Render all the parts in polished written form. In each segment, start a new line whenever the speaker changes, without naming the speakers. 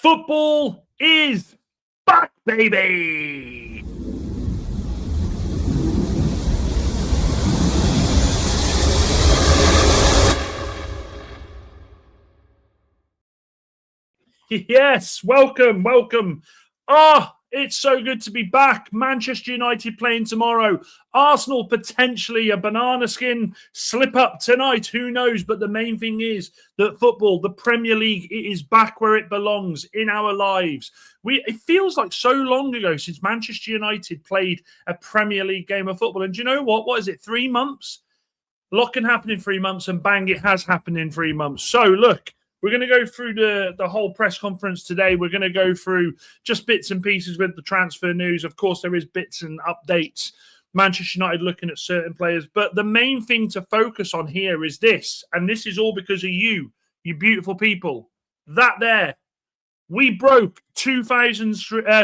Football is back, baby! Yes, welcome. It's so good to be back. Manchester United playing tomorrow. Arsenal potentially a banana skin slip up tonight. Who knows? But the main thing is that football, the Premier League, it is back where it belongs in our lives. It feels like so long ago since Manchester United played a Premier League game of football. And do you know what? What is it? 3 months? A lot can happen in 3 months, and bang, it has happened in 3 months. So look, we're going to go through the whole press conference today. We're going to go through just bits and pieces with the transfer news. Of course, there is bits and updates. Manchester United looking at certain players. But the main thing to focus on here is this. And this is all because of you beautiful people. That there. We broke 2,000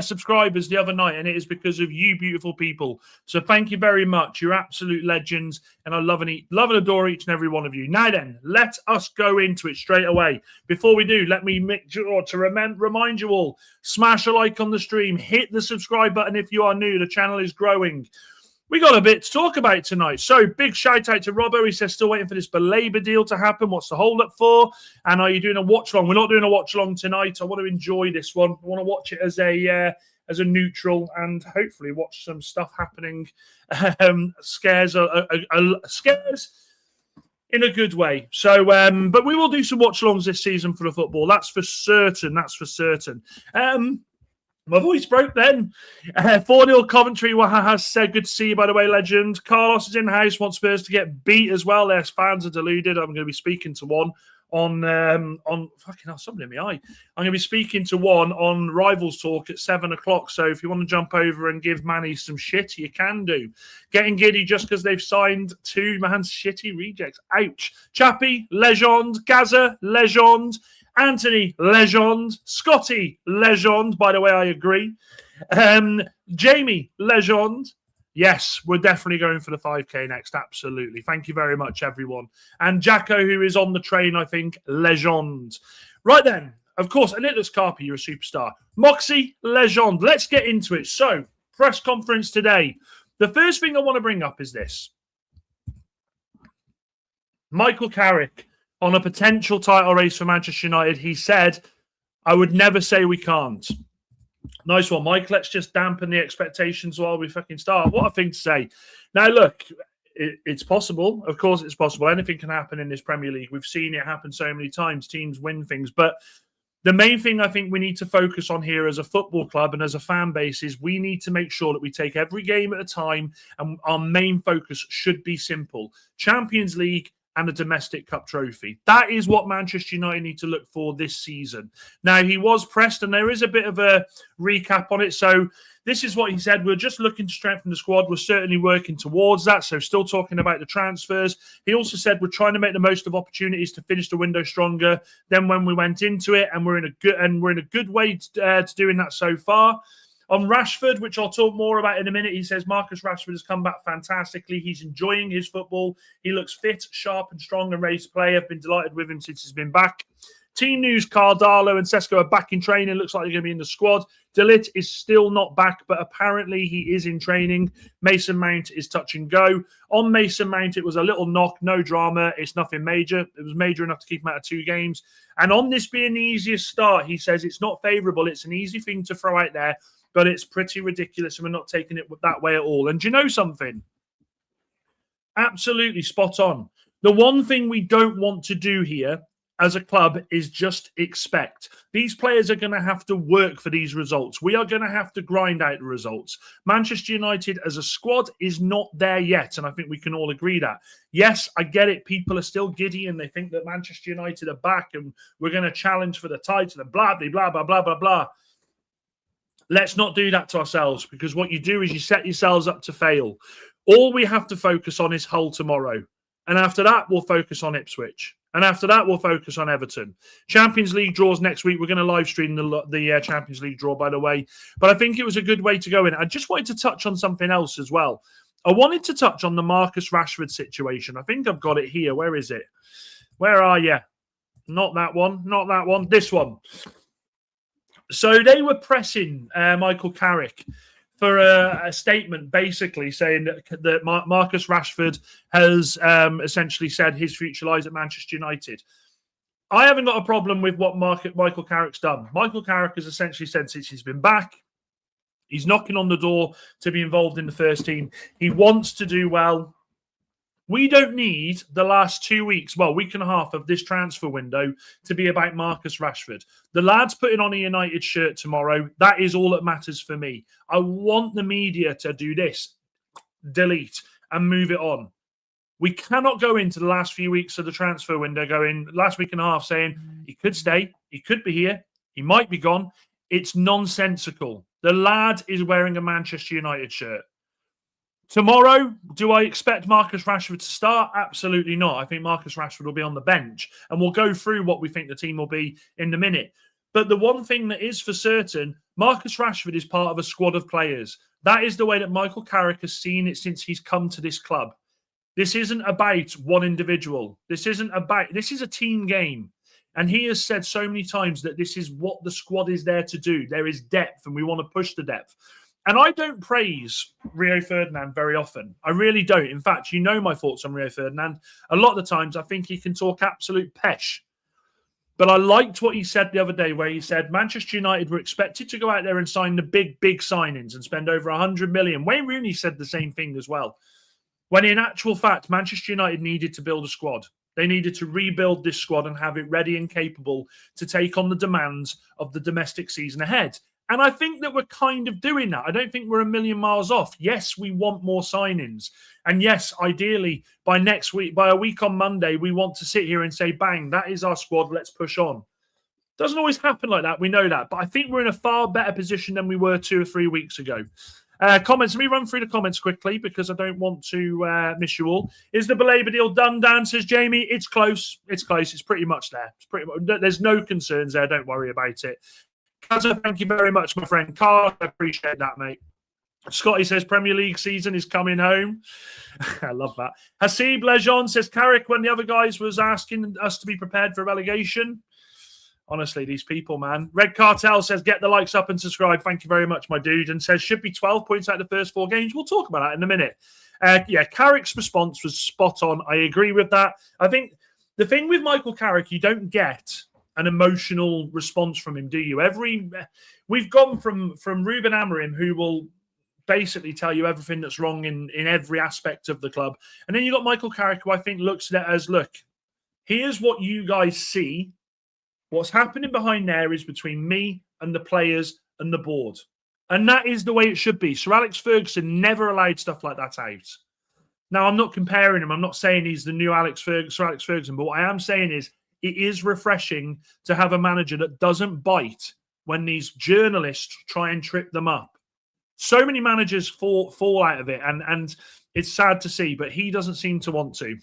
subscribers the other night, and it is because of you beautiful people. So thank you very much. You're absolute legends, and I love and adore each and every one of you. Now then, let us go into it straight away. Before we do, let me make sure to remind you all, smash a like on the stream, hit the subscribe button if you are new. The channel is growing. We got a bit to talk about tonight. So big shout out to Robbo. He says, still waiting for this Belabor deal to happen. What's the hold up for? And are you doing a watch along? We're not doing a watch along tonight. I want to enjoy this one. I want to watch it as a neutral and hopefully watch some stuff happening. Scares in a good way. So, but we will do some watch alongs this season for the football. That's for certain. My voice broke then. 4-0 Coventry. Has said, good to see you, by the way, legend. Carlos is in the house, wants Spurs to get beat as well. Their fans are deluded. I'm going to be speaking to one on fucking hell, something in my eye. I'm going to be speaking to one on Rivals Talk at 7 o'clock. So if you want to jump over and give Manny some shit, you can do. Getting giddy just because they've signed 2 man's shitty rejects. Ouch. Chappie, legend. Gaza, legend. Anthony, legend. Scotty, legend. By the way, I agree. Jamie, legend. Yes, we're definitely going for the 5K next. Absolutely. Thank you very much, everyone. And Jacko, who is on the train, I think, legend. Right then, of course, Anitless Carpi, you're a superstar. Moxie, legend. Let's get into it. So, press conference today. The first thing I want to bring up is this. Michael Carrick. On a potential title race for Manchester United, he said, I would never say we can't. Nice one, Mike. Let's just dampen the expectations while we fucking start. What a thing to say. Now, look, it's possible. Of course it's possible. Anything can happen in this Premier League. We've seen it happen so many times. Teams win things. But the main thing I think we need to focus on here as a football club and as a fan base is we need to make sure that we take every game at a time, and our main focus should be simple. Champions League and a domestic cup trophy. That is what Manchester United need to look for this season. Now, he was pressed, and there is a bit of a recap on it. So this is what he said. We're just looking to strengthen the squad. We're certainly working towards that. So still talking about the transfers. He also said we're trying to make the most of opportunities to finish the window stronger than when we went into it, and we're in a good way to doing that so far. On Rashford, which I'll talk more about in a minute, he says Marcus Rashford has come back fantastically. He's enjoying his football. He looks fit, sharp, and strong and ready to play. I've been delighted with him since he's been back. Team news, Cardalo and Sesko are back in training. Looks like they're going to be in the squad. De Ligt is still not back, but apparently he is in training. Mason Mount is touch and go. On Mason Mount, it was a little knock, no drama. It's nothing major. It was major enough to keep him out of 2 games. And on this being the easiest start, he says it's not favourable. It's an easy thing to throw out there, but it's pretty ridiculous, and we're not taking it that way at all. And do you know something? Absolutely spot on. The one thing we don't want to do here as a club is just expect. These players are going to have to work for these results. We are going to have to grind out the results. Manchester United as a squad is not there yet, and I think we can all agree that. Yes, I get it. People are still giddy, and they think that Manchester United are back, and we're going to challenge for the title, and blah, blah, blah, blah, blah, blah, blah. Let's not do that to ourselves, because what you do is you set yourselves up to fail. All we have to focus on is Hull tomorrow. And after that, we'll focus on Ipswich. And after that, we'll focus on Everton. Champions League draws next week. We're going to live stream the Champions League draw, by the way. But I think it was a good way to go in. I just wanted to touch on something else as well. I wanted to touch on the Marcus Rashford situation. I think I've got it here. Where is it? Where are you? Not that one. Not that one. This one. So they were pressing Michael Carrick for a statement basically saying that Marcus Rashford has essentially said his future lies at Manchester United. I haven't got a problem with what Michael Carrick's done. Michael Carrick has essentially said since he's been back, he's knocking on the door to be involved in the first team. He wants to do well. We don't need the last 2 weeks, week and a half of this transfer window to be about Marcus Rashford. The lad's putting on a United shirt tomorrow. That is all that matters for me. I want the media to do this, delete, and move it on. We cannot go into the last few weeks of the transfer window last week and a half saying he could stay, he could be here, he might be gone. It's nonsensical. The lad is wearing a Manchester United shirt. Tomorrow, do I expect Marcus Rashford to start? Absolutely not. I think Marcus Rashford will be on the bench, and we'll go through what we think the team will be in a minute. But the one thing that is for certain, Marcus Rashford is part of a squad of players. That is the way that Michael Carrick has seen it since he's come to this club. This isn't about one individual. This is a team game. And he has said so many times that this is what the squad is there to do. There is depth, and we want to push the depth. And I don't praise Rio Ferdinand very often. I really don't. In fact, you know my thoughts on Rio Ferdinand. A lot of the times I think he can talk absolute pesh. But I liked what he said the other day where he said Manchester United were expected to go out there and sign the big signings and spend over 100 million. Wayne Rooney said the same thing as well. When in actual fact, Manchester United needed to build a squad. They needed to rebuild this squad and have it ready and capable to take on the demands of the domestic season ahead. And I think that we're kind of doing that. I don't think we're a million miles off. Yes, we want more signings. And yes, ideally, by a week on Monday, we want to sit here and say, bang, that is our squad. Let's push on. Doesn't always happen like that. We know that. But I think we're in a far better position than we were 2 or 3 weeks ago. Comments. Let me run through the comments quickly because I don't want to miss you all. Is the Belabour deal done, Dan? Says Jamie. It's close. It's close. It's pretty much there. There's no concerns there. Don't worry about it. Kazza, thank you very much, my friend. Carl, I appreciate that, mate. Scotty says Premier League season is coming home. I love that. Hasib Lejon says Carrick, when the other guys was asking us to be prepared for relegation. Honestly, these people, man. Red Cartel says get the likes up and subscribe. Thank you very much, my dude. And says should be 12 points out of the first 4 games. We'll talk about that in a minute. Carrick's response was spot on. I agree with that. I think the thing with Michael Carrick, you don't get an emotional response from him, do you? We've gone from Ruben Amorim, who will basically tell you everything that's wrong in every aspect of the club. And then you got Michael Carrick, who I think looks at it as, look, here's what you guys see. What's happening behind there is between me and the players and the board. And that is the way it should be. Sir Alex Ferguson never allowed stuff like that out. Now, I'm not comparing him. I'm not saying he's the new Sir Alex Ferguson. But what I am saying is it is refreshing to have a manager that doesn't bite when these journalists try and trip them up. So many managers fall out of it, and it's sad to see, but he doesn't seem to want to.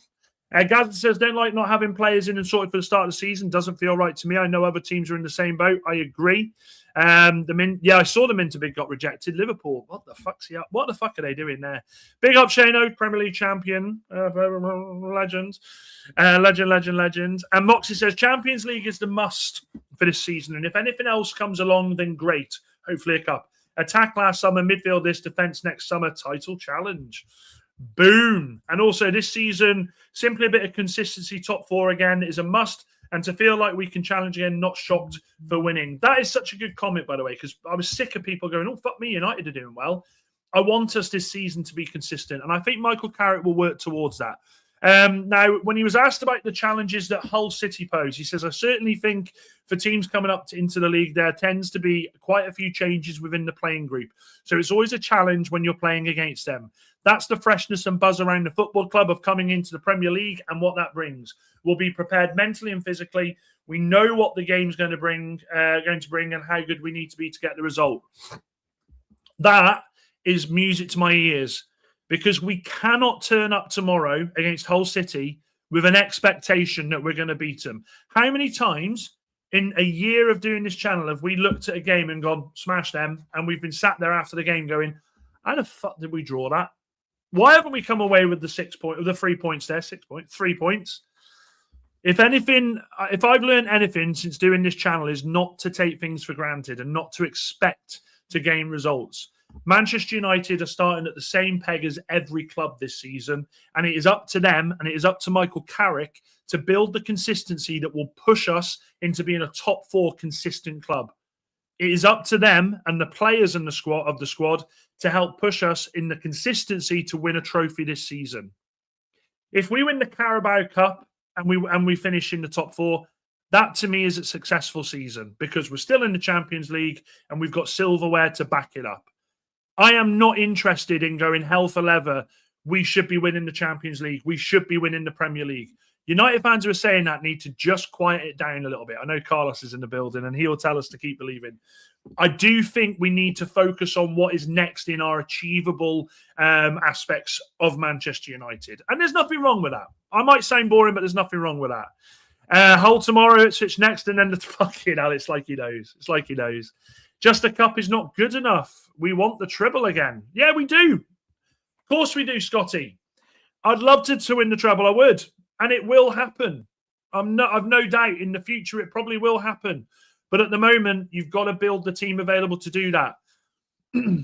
Gaz says, don't like not having players in and sorted for the start of the season. Doesn't feel right to me. I know other teams are in the same boat. I agree. I saw the Minter bid got rejected. Liverpool, what the fuck are they doing there? Big up Shano, Premier League champion, legend. And Moxie says Champions League is the must for this season, and if anything else comes along, then great. Hopefully a cup. Attack last summer, midfield this, defense next summer, title challenge. Boom. And also this season, simply a bit of consistency, top 4 again is a must. And to feel like we can challenge again, not shocked for winning. That is such a good comment, by the way, because I was sick of people going, oh, fuck me, United are doing well. I want us this season to be consistent. And I think Michael Carrick will work towards that. Now, when he was asked about the challenges that Hull City pose, he says, I certainly think for teams coming up into the league, there tends to be quite a few changes within the playing group. So it's always a challenge when you're playing against them. That's the freshness and buzz around the football club of coming into the Premier League and what that brings. We'll be prepared mentally and physically. We know what the game's going to bring and how good we need to be to get the result. That is music to my ears. Because we cannot turn up tomorrow against Hull City with an expectation that we're going to beat them. How many times in a year of doing this channel have we looked at a game and gone, smash them, and we've been sat there after the game going, how the fuck did we draw that? Why haven't we come away with the 3 points there? 6 points, 3 points. If anything, if I've learned anything since doing this channel, is not to take things for granted and not to expect to gain results. Manchester United are starting at the same peg as every club this season, and it is up to them and it is up to Michael Carrick to build the consistency that will push us into being a top 4 consistent club. It is up to them and the players in the squad to help push us in the consistency to win a trophy this season. If we win the Carabao Cup and we finish in the top 4, that to me is a successful season because we're still in the Champions League and we've got silverware to back it up. I am not interested in going hell for leather. We should be winning the Champions League. We should be winning the Premier League. United fans who are saying that need to just quiet it down a little bit. I know Carlos is in the building and he'll tell us to keep believing. I do think we need to focus on what is next in our achievable aspects of Manchester United. And there's nothing wrong with that. I might sound boring, but there's nothing wrong with that. Hull tomorrow, it's switch next, and then the fucking hell, it's like he knows. It's like he knows. Just a cup is not good enough. We want the treble again. Yeah, we do. Of course we do, Scotty. I'd love to win the treble. I would. And it will happen. I've no doubt in the future it probably will happen. But at the moment, you've got to build the team available to do that.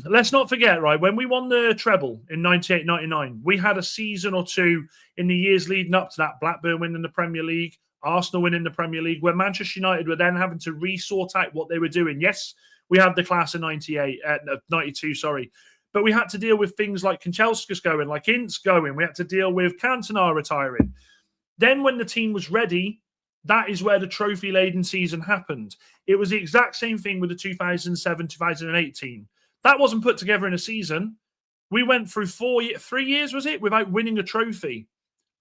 Let's not forget, right, when we won the treble in 98-99, we had a season or two in the years leading up to that, Blackburn winning the Premier League, Arsenal winning the Premier League, where Manchester United were then having to re-sort out what they were doing. Yes, we had the class of 92, sorry. But we had to deal with things like Kanchelskis going, like Ince going. We had to deal with Cantona retiring. Then when the team was ready, that is where the trophy-laden season happened. It was the exact same thing with the 2007-2008 team. That wasn't put together in a season. We went through 3 years, was it, without winning a trophy.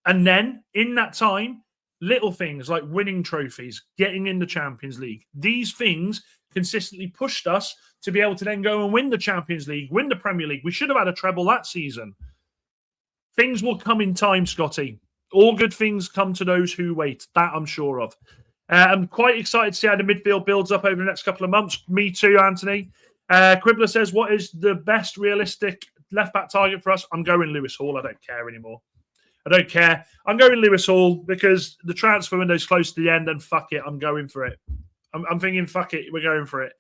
And then, in that time, little things like winning trophies, getting in the Champions League, these things consistently pushed us to be able to then go and win the Champions League, win the Premier League. We should have had a treble that season. Things will come in time, Scotty. All good things come to those who wait. That I'm sure of. I'm quite excited to see how the midfield builds up over the next couple of months. Me too, Anthony. Quibbler says, what is the best realistic left-back target for us? I'm going Lewis Hall. I don't care anymore. I don't care. I'm going Lewis Hall because the transfer window's close to the end and fuck it, I'm going for it. I'm thinking, fuck it, we're going for it.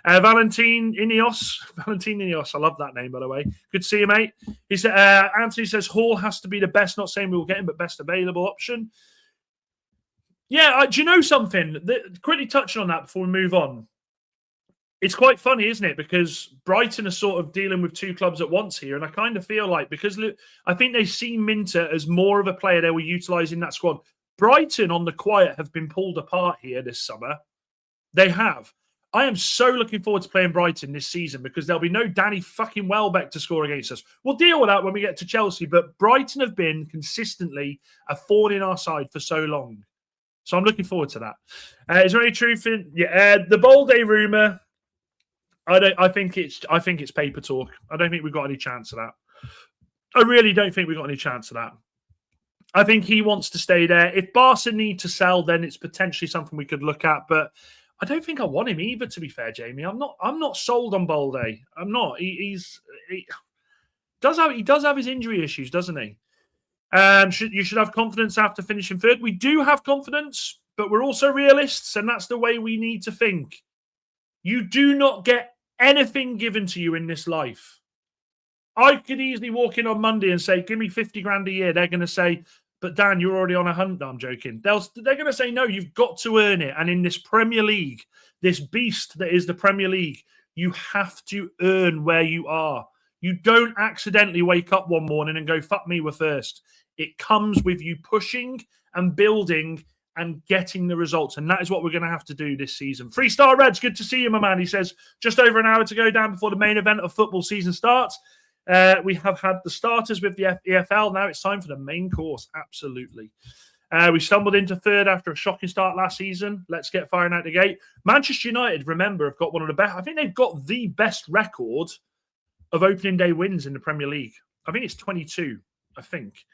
Valentin Ineos. I love that name, by the way. Good to see you, mate. He said, Anthony says Hall has to be the best, not saying we will get him, but best available option. Yeah, do you know something? Quickly touching on that before we move on. It's quite funny, isn't it? Because Brighton are sort of dealing with two clubs at once here. And I kind of feel like, because I think they see Minter as more of a player they were utilising that squad. Brighton, on the quiet, have been pulled apart here this summer. They have. I am so looking forward to playing Brighton this season because there'll be no Danny fucking Welbeck to score against us. We'll deal with that when we get to Chelsea, but Brighton have been consistently a thorn in our side for so long. So I'm looking forward to that. Is there any truth in the Bolde rumour? I think it's paper talk. I don't think we've got any chance of that. I really don't think we've got any chance of that. I think he wants to stay there. If Barca need to sell, then it's potentially something we could look at, but I don't think I want him either, to be fair, Jamie. I'm not sold on Bolde. I'm not. He does have his injury issues, doesn't he? You should have confidence after finishing third. We do have confidence, but we're also realists, and that's the way we need to think. You do not get anything given to you in this life. I could easily walk in on Monday and say, give me 50 grand a year. They're going to say, but Dan, you're already on a hunt. No, I'm joking. They're going to say, no, you've got to earn it. And in this Premier League, this beast that is the Premier League, you have to earn where you are. You don't accidentally wake up one morning and go, fuck me, we're first. It comes with you pushing and building and getting the results. And that is what we're going to have to do this season. 3-star Reds, good to see you, my man. He says, just over an hour to go down before the main event of football season starts. We have had the starters with the EFL. Now it's time for the main course. Absolutely. We stumbled into third after a shocking start last season. Let's get firing out the gate. Manchester United, remember, have got one of the best. I think they've got the best record of opening day wins in the Premier League. I think it's 22, I think.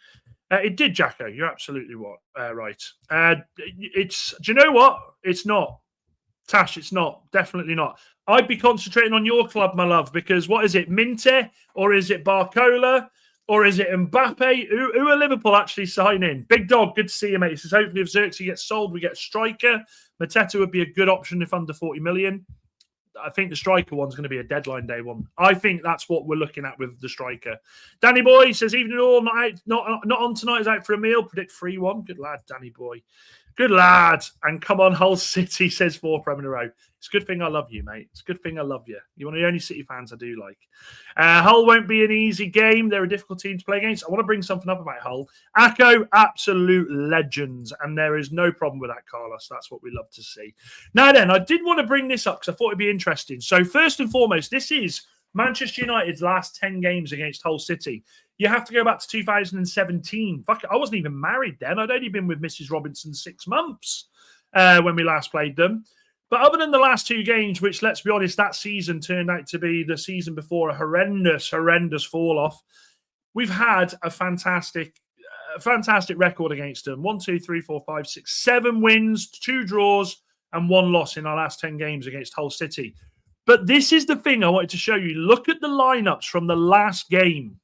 It did, Jacko. You're absolutely right. Do you know what? It's not. Tash, it's not. Definitely not. I'd be concentrating on your club, my love, because what is it, Minte or is it Barcola? Or is it Mbappe? Who are Liverpool actually signing? Big Dog, good to see you, mate. He says, hopefully if Xerxes gets sold, we get a striker. Mateta would be a good option if under 40 million. I think the striker one's going to be a deadline day one. I think that's what we're looking at with the striker. Danny Boy says, evening all, not on tonight, is out for a meal. Predict 3-1. Good lad, Danny Boy. Good lad. And come on, Hull City, says 4 Prem in a row. It's a good thing I love you, mate. It's a good thing I love you. You're one of the only City fans I do like. Hull won't be an easy game. They're a difficult team to play against. I want to bring something up about Hull. Acco, absolute legends. And there is no problem with that, Carlos. That's what we love to see. Now then, I did want to bring this up because I thought it'd be interesting. So first and foremost, this is Manchester United's last 10 games against Hull City. You have to go back to 2017. Fuck it, I wasn't even married then. I'd only been with Mrs. Robinson 6 months when we last played them. But other than the last 2 games, which, let's be honest, that season turned out to be the season before a horrendous fall-off, we've had a fantastic record against them. 1, 2, 3, 4, 5, 6, 7 wins, 2 draws, and 1 loss in our last 10 games against Hull City. But this is the thing I wanted to show you. Look at the lineups from the last game.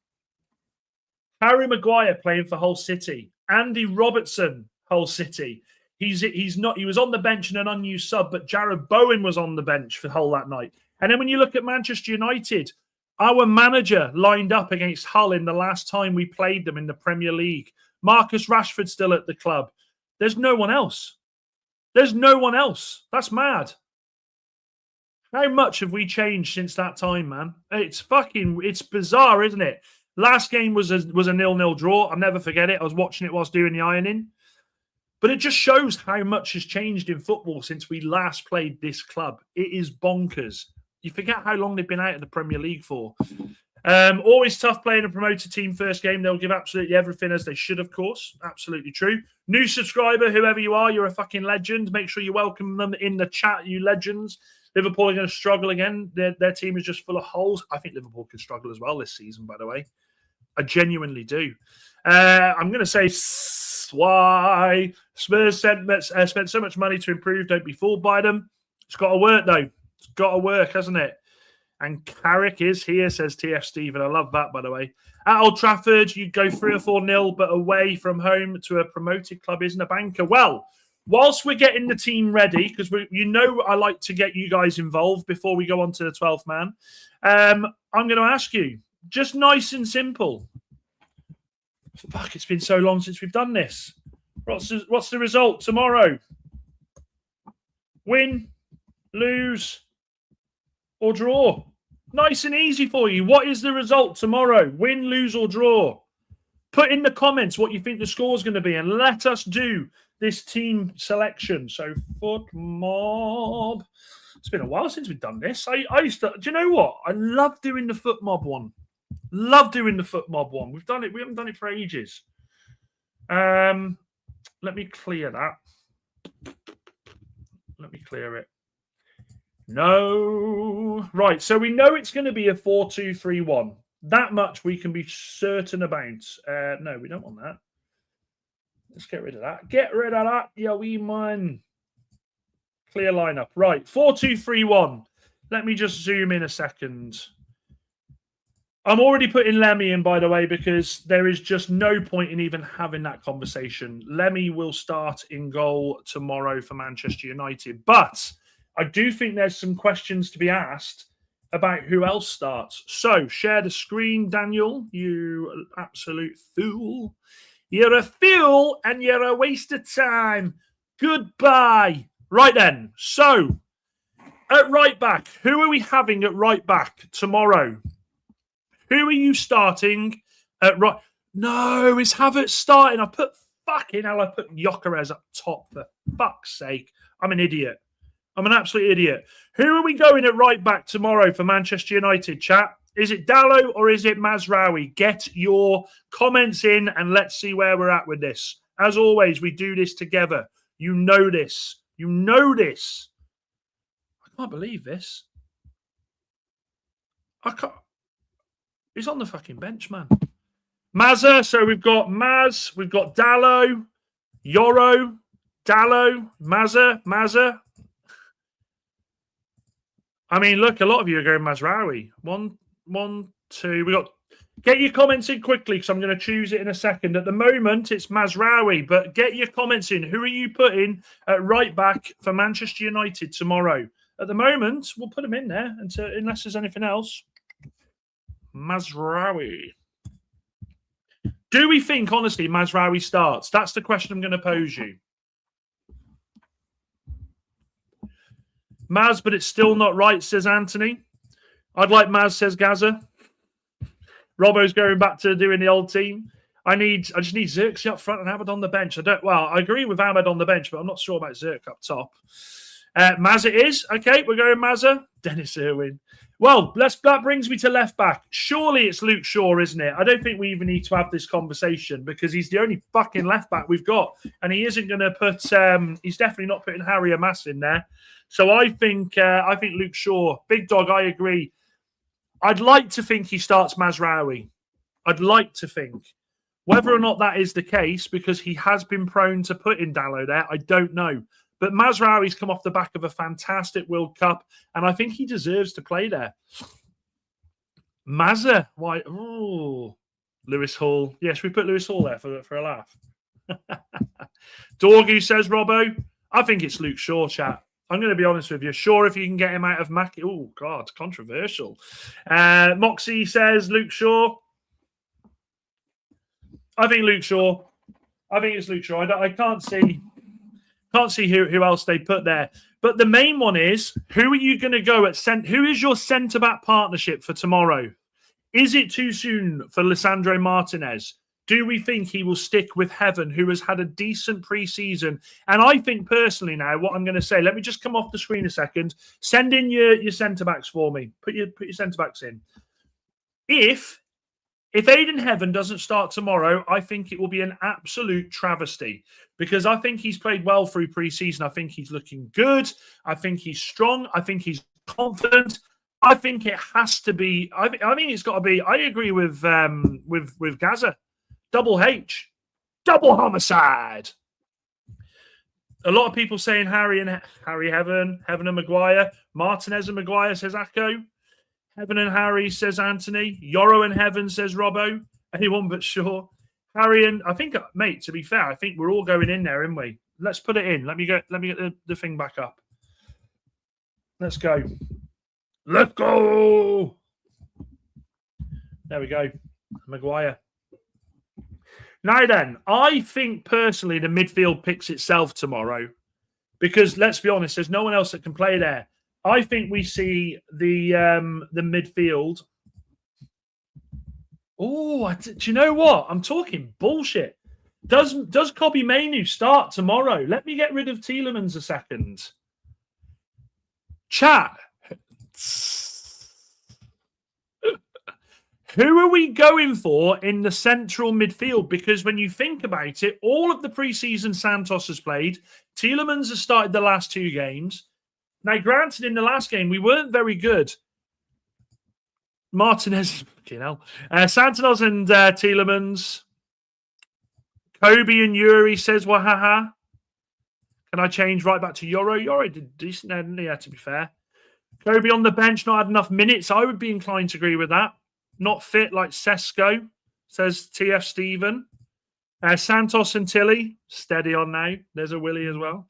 Harry Maguire playing for Hull City. Andy Robertson, Hull City. He was on the bench in an unused sub, but Jared Bowen was on the bench for Hull that night. And then when you look at Manchester United, our manager lined up against Hull in the last time we played them in the Premier League. Marcus Rashford still at the club. There's no one else. There's no one else. That's mad. How much have we changed since that time, man? It's bizarre, isn't it? Last game was a 0-0 draw. I'll never forget it. I was watching it whilst doing the ironing. But it just shows how much has changed in football since we last played this club. It is bonkers. You forget how long they've been out of the Premier League for. Always tough playing a promoted team first game. They'll give absolutely everything as they should, of course. Absolutely true. New subscriber, whoever you are, you're a fucking legend. Make sure you welcome them in the chat, you legends. Liverpool are going to struggle again. Their team is just full of holes. I think Liverpool could struggle as well this season, by the way. I genuinely do. I'm going to say why Spurs spent so much money to improve. Don't be fooled by them. It's got to work, though. It's got to work, hasn't it? And Carrick is here, says TF Stephen. I love that, by the way. At Old Trafford, you go 3 or 4-0, but away from home to a promoted club isn't a banker. Well, whilst we're getting the team ready, because I like to get you guys involved before we go on to the 12th man, I'm going to ask you, just nice and simple. Fuck, it's been so long since we've done this. What's the result tomorrow? Win, lose, or draw? Nice and easy for you. What is the result tomorrow? Win, lose, or draw? Put in the comments what you think the score is going to be and let us do this team selection. So, Foot Mob. It's been a while since we've done this. I used to, do you know what? I love doing the Foot Mob one. Love doing the Foot Mob one. We've done it. We haven't done it for ages. Let me clear that. Let me clear it. No. Right. So we know it's going to be a 4-2-3-1. That much we can be certain about. No, we don't want that. Let's get rid of that. Get rid of that, yeah, wee man. Clear lineup. Right. 4-2-3-1. Let me just zoom in a second. I'm already putting Lemmy in, by the way, because there is just no point in even having that conversation. Lemmy will start in goal tomorrow for Manchester United. But I do think there's some questions to be asked about who else starts. So, share the screen, Daniel. You absolute fool. You're a fool and you're a waste of time. Goodbye. Right then. So, at right back, who are we having at right back tomorrow? Who are you starting at right? No, is Havertz starting? I put Gyökeres up top for fuck's sake. I'm an idiot. I'm an absolute idiot. Who are we going at right back tomorrow for Manchester United, chat? Is it Dalot or is it Mazraoui? Get your comments in and let's see where we're at with this. As always, we do this together. You know this. You know this. I can't believe this. I can't. He's on the fucking bench, man. Mazza. So we've got Maz. We've got Dalot. Yoro. Dalot. Mazza. I mean, look, a lot of you are going Mazraoui. One, two. We got Get your comments in quickly because I'm going to choose it in a second. At the moment, it's Mazraoui, but get your comments in. Who are you putting at right back for Manchester United tomorrow? At the moment, we'll put him in there unless there's anything else. Mazraoui. Do we think, honestly, Mazraoui starts? That's the question I'm going to pose you. Maz, but it's still not right, says Anthony. I'd like Maz, says Gaza. Robbo's going back to doing the old team. I just need Xerxes up front and Ahmed on the bench. I agree with Ahmed on the bench, but I'm not sure about Xerxes up top. Maz it is. Okay, we're going Mazza. Dennis Irwin. Well, that brings me to left back. Surely it's Luke Shaw, isn't it? I don't think we even need to have this conversation because he's the only fucking left back we've got. And he isn't going to put, he's definitely not putting Harry Amass in there. So I think Luke Shaw, big dog, I agree. I'd like to think he starts Mazraoui. I'd like to think. Whether or not that is the case, because he has been prone to putting Dalot there, I don't know. But Mazraoui's come off the back of a fantastic World Cup, and I think he deserves to play there. Mazza, why? Oh, Lewis Hall. Yes, we put Lewis Hall there for a laugh. Dorgu says, Robbo, I think it's Luke Shaw, chat. I'm going to be honest with you. Sure, if you can get him out of Mackey. Oh, God, controversial. Moxie says Luke Shaw. I think Luke Shaw. I think it's Luke Shaw. I can't see who else they put there. But the main one is, who are you going to go at who is your centre-back partnership for tomorrow? Is it too soon for Lisandro Martinez? Do we think he will stick with Heaven, who has had a decent pre-season? And I think personally now, what I'm going to say, let me just come off the screen a second. Send in your centre-backs for me. Put your centre-backs in. If Aiden Heaven doesn't start tomorrow, I think it will be an absolute travesty because I think he's played well through pre-season. I think he's looking good. I think he's strong. I think he's confident. I think it has to be. I think it's got to be. I agree with Gaza. Double H, double homicide. A lot of people saying Harry, Heaven and Maguire, Martinez and Maguire, says Akko. Heaven and Harry, says Anthony. Yoro and Heaven, says Robbo. Anyone but Shaw. Harry and I think, mate. To be fair, I think we're all going in there, aren't we? Let's put it in. Let me get the thing back up. Let's go. Let's go. There we go. Maguire. Now then, I think personally the midfield picks itself tomorrow because let's be honest, there's no one else that can play there. I think we see the midfield. Oh, do you know what? I'm talking bullshit. Does Kobbie Mainoo start tomorrow? Let me get rid of Tielemans a second. Chat. Who are we going for in the central midfield? Because when you think about it, all of the preseason Santos has played. Tielemans has started the last two games. Now, granted, in the last game, we weren't very good. Martinez, Santos and Tielemans. Kobe and Yuri says, wahaha. Can I change right back to Yoro? Yoro did decent, didn't he? To be fair. Kobe on the bench, not had enough minutes. I would be inclined to agree with that. Not fit like Sesko, says TF Stephen. Santos and Tilly, steady on now. There's a Willie as well.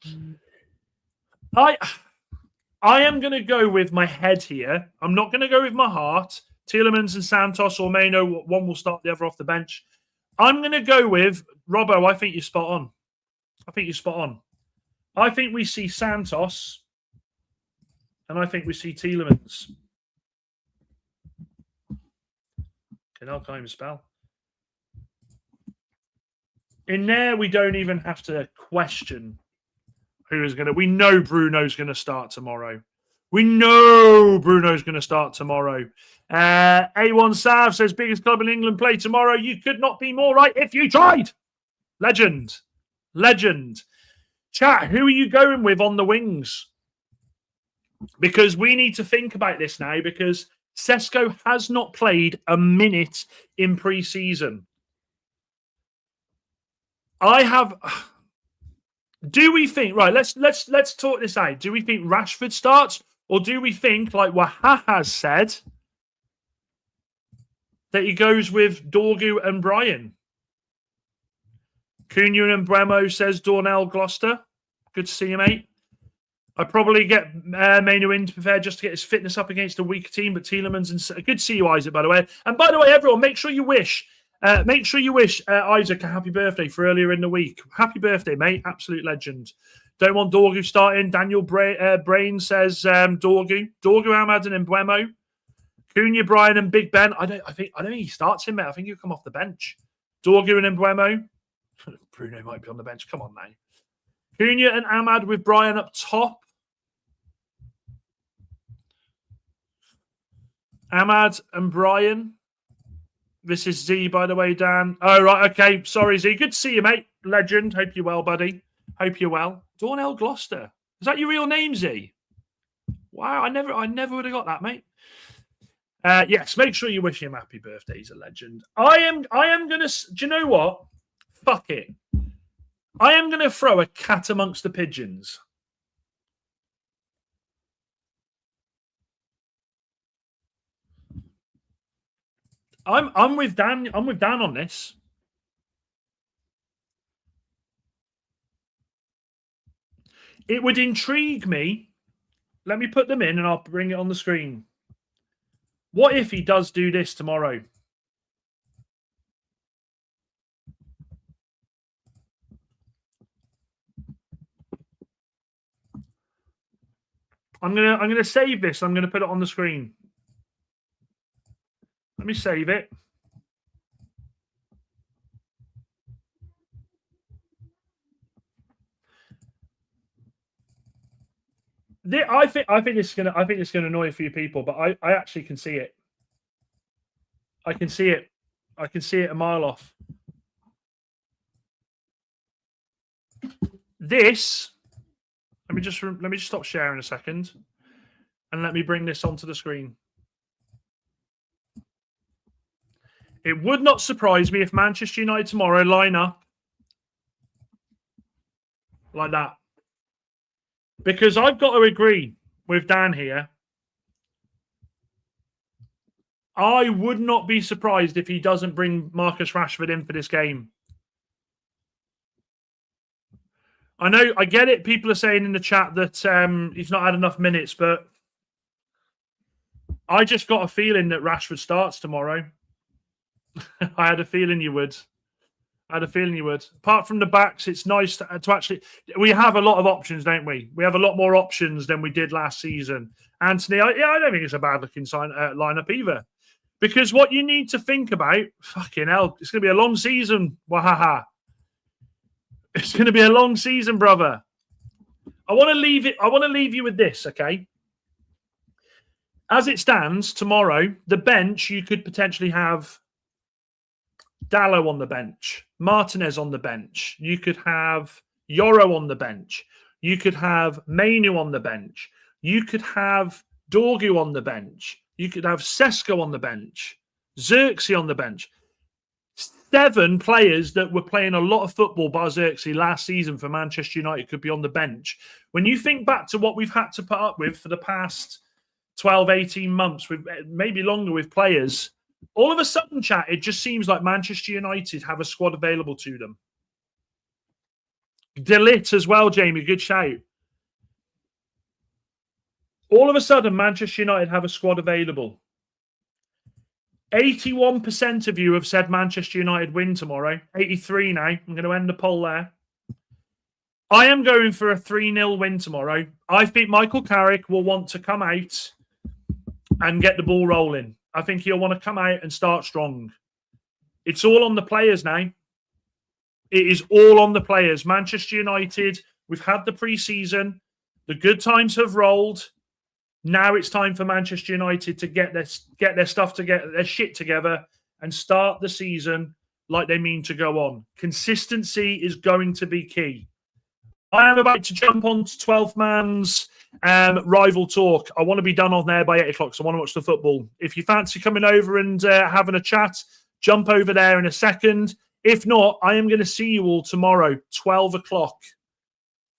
I am going to go with my head here. I'm not going to go with my heart. Tielemans and Santos or Mainoo, one will start the other off the bench. I'm going to go with Robbo. I think you're spot on. I think we see Santos and I think we see Tielemans. I can't even spell. In there, we don't even have to question who is going to. We know Bruno's going to start tomorrow. A1 Sav says, biggest club in England play tomorrow. You could not be more right if you tried. Legend. Chat, who are you going with on the wings? Because we need to think about this now because Sesko has not played a minute in pre-season. Do we think, right, let's talk this out. Do we think Rashford starts or do we think, like Waha has said, that he goes with Dorgu and Bryan. Cunha and Bremo says Dornell Gloucester. Good to see you, mate. I'd probably get Mainu in, to be fair, just to get his fitness up against a weak team. But Tielemans and good to see you, Isaac, by the way. And by the way, everyone, make sure you wish Isaac a happy birthday for earlier in the week. Happy birthday, mate! Absolute legend. Don't want Dorgu starting. Daniel Brain says Dorgu, Ahmad, and Mbeumo. Cunha, Bryan, and Big Ben. I don't think he starts him, mate. I think he'll come off the bench. Dorgu and Mbeumo. Bruno might be on the bench. Come on, mate. Cunha and Ahmad with Bryan up top. Ahmad and Bryan. This is Z, by the way, Dan. Oh, right. Okay. Sorry, Z. Good to see you, mate. Legend. Hope you're well, buddy. Hope you're well. Dornell Gloucester. Is that your real name, Z? Wow. I never would have got that, mate. Yes. Make sure you wish him happy birthday. He's a legend. I am going to... Do you know what? Fuck it. I am going to throw a cat amongst the pigeons. I'm with Dan. I'm with Dan on this. It would intrigue me. Let me put them in and I'll bring it on the screen. What if he does do this tomorrow? I'm gonna save this. I'm gonna put it on the screen. Let me save it. I think it's gonna annoy a few people, but I actually can see it. I can see it. I can see it a mile off. This. Let me just stop sharing a second, and let me bring this onto the screen. It would not surprise me if Manchester United tomorrow line up like that. Because I've got to agree with Dan here. I would not be surprised if he doesn't bring Marcus Rashford in for this game. I know, I get it. People are saying in the chat that he's not had enough minutes, but I just got a feeling that Rashford starts tomorrow. I had a feeling you would. Apart from the backs, it's nice to actually... We have a lot of options, don't we? We have a lot more options than we did last season. Anthony, I don't think it's a bad-looking lineup either. Because what you need to think about... Fucking hell, it's going to be a long season. Wahaha. It's going to be a long season, brother. I want to leave you with this, okay? As it stands, tomorrow, the bench, you could potentially have Dallo on the bench, Martinez on the bench. You could have Yoro on the bench. You could have Mainu on the bench. You could have Dorgu on the bench. You could have Sesko on the bench. Xerxes on the bench. 7 players that were playing a lot of football by Xerxes last season for Manchester United could be on the bench. When you think back to what we've had to put up with for the past 12, 18 months, with maybe longer with players, all of a sudden, chat, it just seems like Manchester United have a squad available to them. De Ligt as well, Jamie. Good shout. All of a sudden, Manchester United have a squad available. 81% of you have said Manchester United win tomorrow. 83 now. I'm going to end the poll there. I am going for a 3-0 win tomorrow. I think Michael Carrick will want to come out and get the ball rolling. I think he'll want to come out and start strong. It's all on the players now. It is all on the players. Manchester United, we've had the pre-season. The good times have rolled. Now it's time for Manchester United to get their stuff together, their shit together, and start the season like they mean to go on. Consistency is going to be key. I am about to jump on to 12th man's rival talk. I want to be done on there by 8 o'clock, so I want to watch the football. If you fancy coming over and having a chat, jump over there in a second. If not, I am going to see you all tomorrow, 12 o'clock.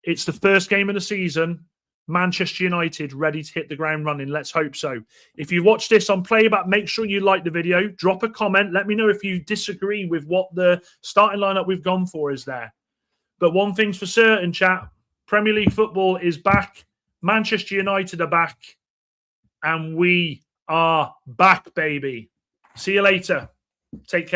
It's the first game of the season. Manchester United ready to hit the ground running. Let's hope so. If you watch this on playback, make sure you like the video. Drop a comment. Let me know if you disagree with what the starting lineup we've gone for is there. But one thing's for certain, chat. Premier League football is back. Manchester United are back. And we are back, baby. See you later. Take care.